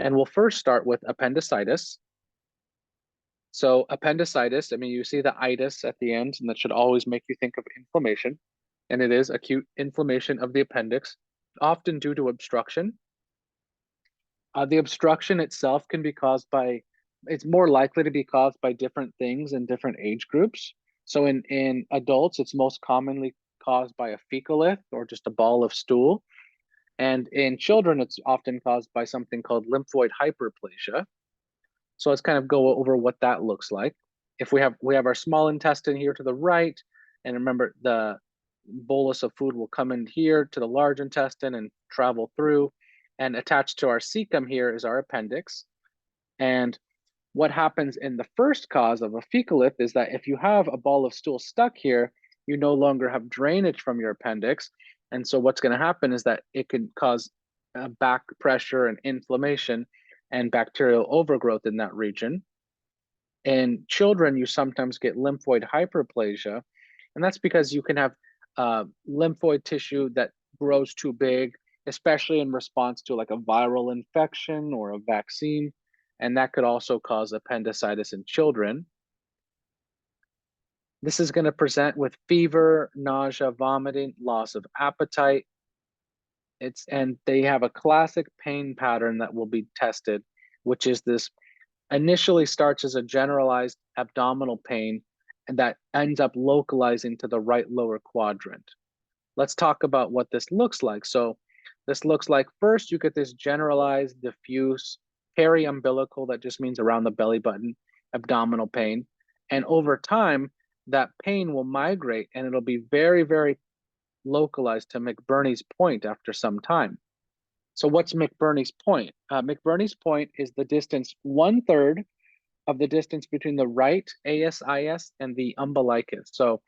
And we'll first start with appendicitis. So appendicitis, I mean, you see the itis at the end, and that should always make you think of inflammation. And it is acute inflammation of the appendix, often due to obstruction. The obstruction itself can be caused by, it's more likely to be caused by different things in different age groups. So in adults, it's most commonly caused by a fecalith or just a ball of stool. And in children, it's often caused by something called lymphoid hyperplasia. So let's kind of go over what that looks like. If we have our small intestine here to the right, and remember the bolus of food will come in here to the large intestine and travel through, and attached to our cecum here is our appendix. And what happens in the first cause of a fecalith is that if you have a ball of stool stuck here, you no longer have drainage from your appendix. And so what's going to happen is that it can cause back pressure and inflammation and bacterial overgrowth in that region. In children, you sometimes get lymphoid hyperplasia, and that's because you can have lymphoid tissue that grows too big, especially in response to like a viral infection or a vaccine, and that could also cause appendicitis in children. This is going to present with fever, nausea, vomiting, loss of appetite. And they have a classic pain pattern that will be tested, which is this initially starts as a generalized abdominal pain and that ends up localizing to the right lower quadrant. Let's talk about what this looks like. So this looks like first you get this generalized, diffuse, periumbilical, that just means around the belly button, abdominal pain. And over time, that pain will migrate and it'll be very, very localized to McBurney's point after some time. So what's McBurney's point? McBurney's point is the distance 1/3 of the distance between the right ASIS and the umbilicus. So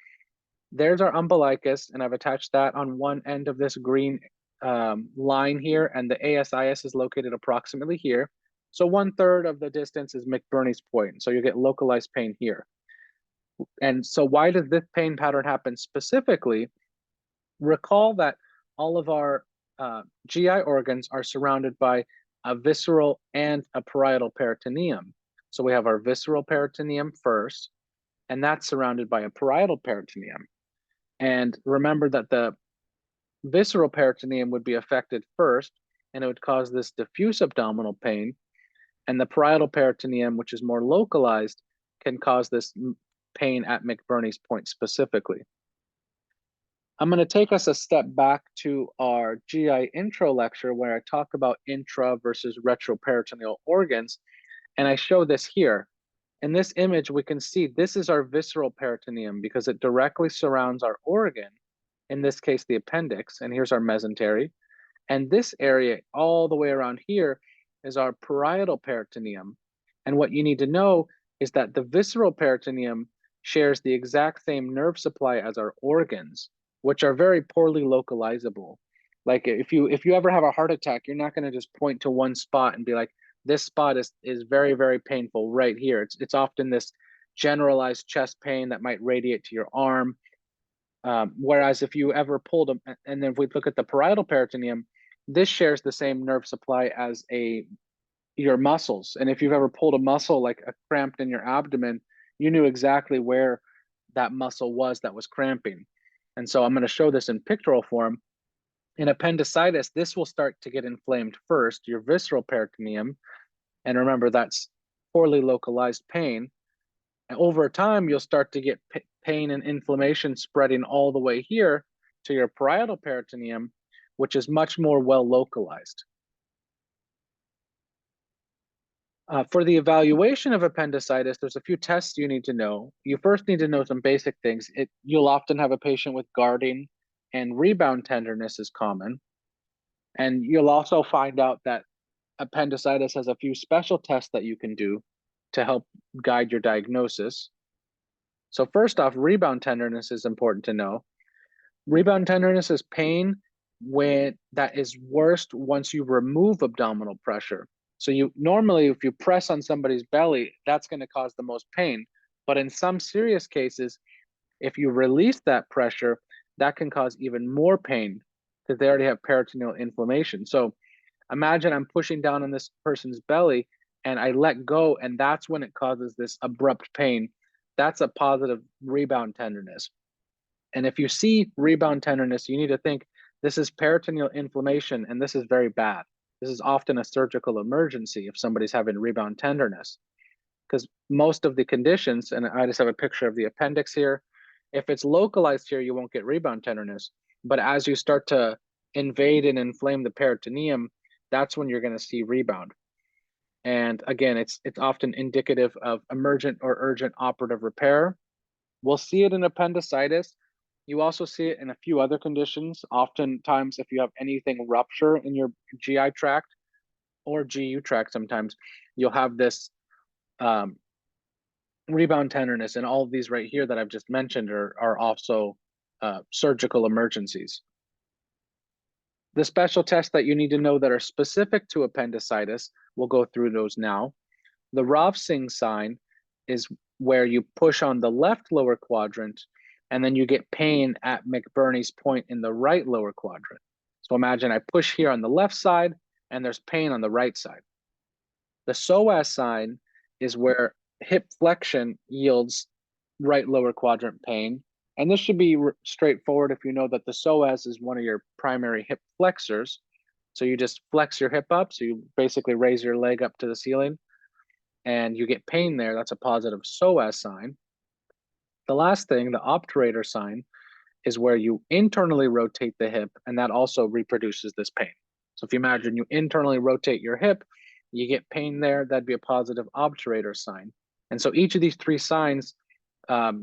there's our umbilicus, and I've attached that on one end of this green line here, and the ASIS is located approximately here. So 1/3 of the distance is McBurney's point. So you get localized pain here. And so why does this pain pattern happen specifically? Recall that all of our GI organs are surrounded by a visceral and a parietal peritoneum. So we have our visceral peritoneum first, and that's surrounded by a parietal peritoneum. And remember that the visceral peritoneum would be affected first, and it would cause this diffuse abdominal pain. And the parietal peritoneum, which is more localized, can cause this pain at McBurney's point specifically. I'm going to take us a step back to our GI intro lecture where I talk about intra versus retroperitoneal organs, and I show this here. In this image, we can see this is our visceral peritoneum because it directly surrounds our organ, in this case, the appendix, and here's our mesentery. And this area all the way around here is our parietal peritoneum. And what you need to know is that the visceral peritoneum shares the exact same nerve supply as our organs, which are very poorly localizable. Like if you ever have a heart attack, you're not going to just point to one spot and be like, this spot is very, very painful right here. It's often this generalized chest pain that might radiate to your arm. Whereas if you ever pulled them, and then if we look at the parietal peritoneum, this shares the same nerve supply as your muscles. And if you've ever pulled a muscle, like a cramped in your abdomen, you knew exactly where that muscle was that was cramping. And so I'm going to show this in pictorial form. In appendicitis, this will start to get inflamed first, your visceral peritoneum. And remember, that's poorly localized pain. And over time, you'll start to get pain and inflammation spreading all the way here to your parietal peritoneum, which is much more well localized. For the evaluation of appendicitis, there's a few tests you need to know. You first need to know some basic things. You'll often have a patient with guarding, and rebound tenderness is common. And you'll also find out that appendicitis has a few special tests that you can do to help guide your diagnosis. So first off, rebound tenderness is important to know. Rebound tenderness is pain that is worst once you remove abdominal pressure. So you normally, if you press on somebody's belly, that's going to cause the most pain. But in some serious cases, if you release that pressure, that can cause even more pain because they already have peritoneal inflammation. So Imagine I'm pushing down on this person's belly and I let go, and that's when it causes this abrupt pain. That's a positive rebound tenderness. And if you see rebound tenderness, you need to think this is peritoneal inflammation, and this is very bad. This is often a surgical emergency if somebody's having rebound tenderness, because most of the conditions, and I just have a picture of the appendix here, if it's localized here, you won't get rebound tenderness. But as you start to invade and inflame the peritoneum, that's when you're going to see rebound. And again, it's often indicative of emergent or urgent operative repair. We'll see it in appendicitis. You also see it in a few other conditions. Oftentimes, if you have anything rupture in your GI tract or GU tract, sometimes you'll have this rebound tenderness, and all of these right here that I've just mentioned are also surgical emergencies. The special tests that you need to know that are specific to appendicitis, we'll go through those now. The Rovsing sign is where you push on the left lower quadrant, and then you get pain at McBurney's point in the right lower quadrant. So imagine I push here on the left side, and there's pain on the right side. The psoas sign is where hip flexion yields right lower quadrant pain. And this should be straightforward if you know that the psoas is one of your primary hip flexors. So you just flex your hip up. So you basically raise your leg up to the ceiling and you get pain there. That's a positive psoas sign. The last thing, the obturator sign, is where you internally rotate the hip, and that also reproduces this pain. So if you imagine you internally rotate your hip, you get pain there, that'd be a positive obturator sign. And so each of these three signs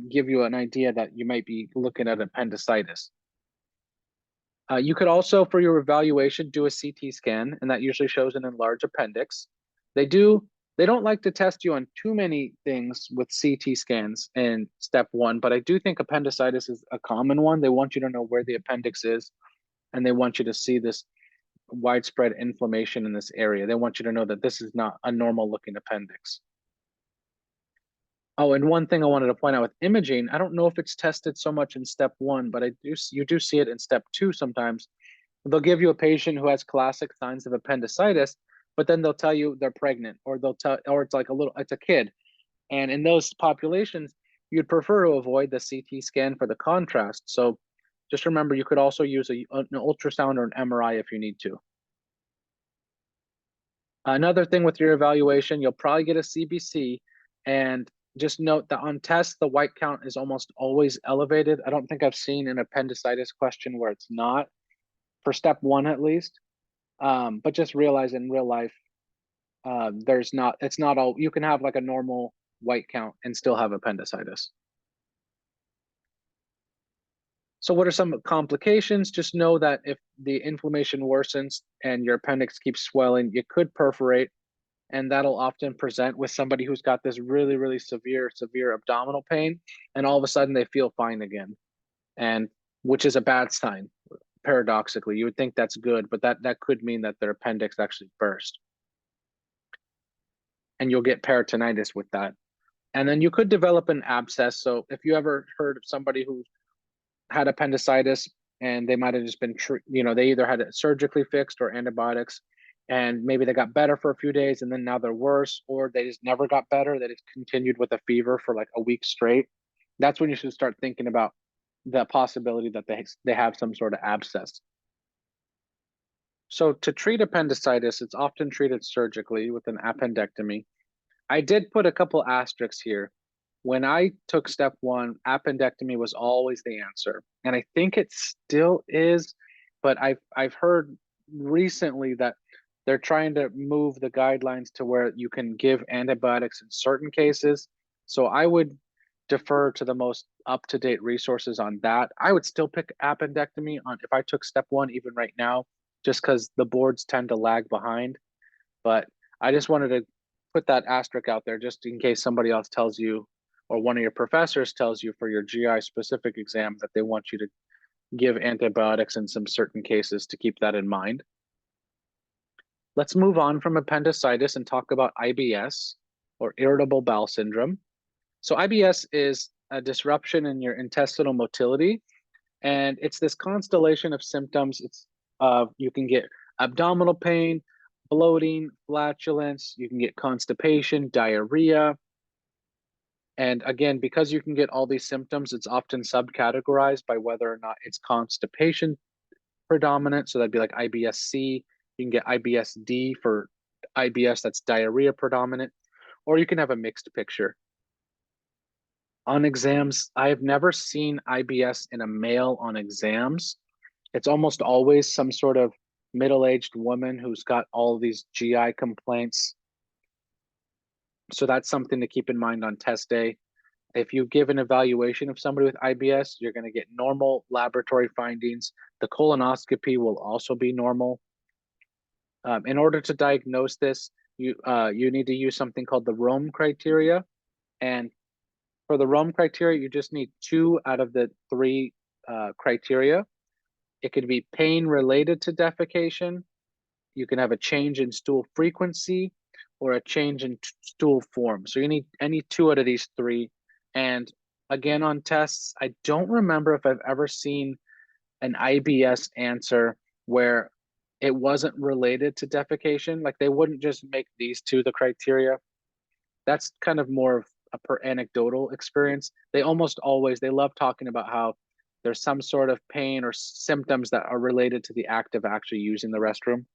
give you an idea that you might be looking at appendicitis. You could also, for your evaluation, do a CT scan, and that usually shows an enlarged appendix. They don't like to test you on too many things with CT scans in step 1, but I do think appendicitis is a common one. They want you to know where the appendix is, and they want you to see this widespread inflammation in this area. They want you to know that this is not a normal looking appendix. Oh, and one thing I wanted to point out with imaging, I don't know if it's tested so much in step 1, but you do see it in step 2 sometimes. They'll give you a patient who has classic signs of appendicitis, but then they'll tell you they're pregnant, or it's a kid. And in those populations, you'd prefer to avoid the CT scan for the contrast. So just remember, you could also use an ultrasound or an MRI if you need to. Another thing with your evaluation, you'll probably get a CBC, and just note that on tests, the white count is almost always elevated. I don't think I've seen an appendicitis question where it's not, for step 1 at least. But just realize in real life, it's not all, you can have like a normal white count and still have appendicitis. So what are some complications? Just know that if the inflammation worsens and your appendix keeps swelling, you could perforate, and that'll often present with somebody who's got this really, really severe abdominal pain, and all of a sudden they feel fine again, and which is a bad sign. Paradoxically, you would think that's good, but that could mean that their appendix actually burst. And you'll get peritonitis with that. And then you could develop an abscess. So if you ever heard of somebody who had appendicitis and they might have just been, they either had it surgically fixed or antibiotics, and maybe they got better for a few days and then now they're worse, or they just never got better, they just continued with a fever for like a week straight. That's when you should start thinking about the possibility that they have some sort of abscess. So to treat appendicitis, it's often treated surgically with an appendectomy. I did put a couple asterisks here. When I took step 1, appendectomy was always the answer, and I think it still is, but I've heard recently that they're trying to move the guidelines to where you can give antibiotics in certain cases. So I would defer to the most up-to-date resources on that. I would still pick appendectomy on if I took step 1 even right now, just because the boards tend to lag behind. But I just wanted to put that asterisk out there just in case somebody else tells you, or one of your professors tells you for your GI specific exam, that they want you to give antibiotics in some certain cases, to keep that in mind. Let's move on from appendicitis and talk about IBS, or irritable bowel syndrome. So IBS is a disruption in your intestinal motility, and it's this constellation of symptoms. You can get abdominal pain, bloating, flatulence, you can get constipation, diarrhea. And again, because you can get all these symptoms, it's often subcategorized by whether or not it's constipation predominant. So that'd be like IBS-C. You can get IBS-D for IBS, that's diarrhea predominant, or you can have a mixed picture. On exams, I have never seen IBS in a male on exams. It's almost always some sort of middle-aged woman who's got all these GI complaints. So that's something to keep in mind on test day. If you give an evaluation of somebody with IBS, you're going to get normal laboratory findings. The colonoscopy will also be normal. In order to diagnose this, you need to use something called the Rome criteria. And for the Rome criteria, you just need 2 out of the 3 criteria. It could be pain related to defecation. You can have a change in stool frequency or a change in stool form. So you need any 2 out of these 3. And again, on tests, I don't remember if I've ever seen an IBS answer where it wasn't related to defecation. Like they wouldn't just make these 2 the criteria. That's kind of more of a per anecdotal experience. They almost always, they love talking about how there's some sort of pain or symptoms that are related to the act of actually using the restroom.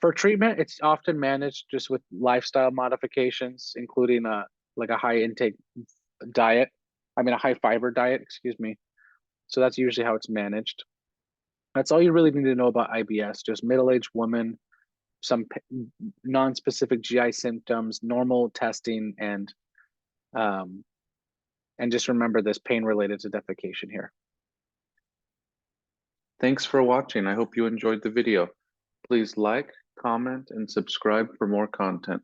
For treatment, it's often managed just with lifestyle modifications, including like a high intake diet. I mean, a high fiber diet, excuse me. So that's usually how it's managed. That's all you really need to know about IBS, just middle-aged woman, some non-specific GI symptoms, normal testing, and just remember this pain related to defecation here. Thanks for watching. I hope you enjoyed the video. Please like, comment, and subscribe for more content.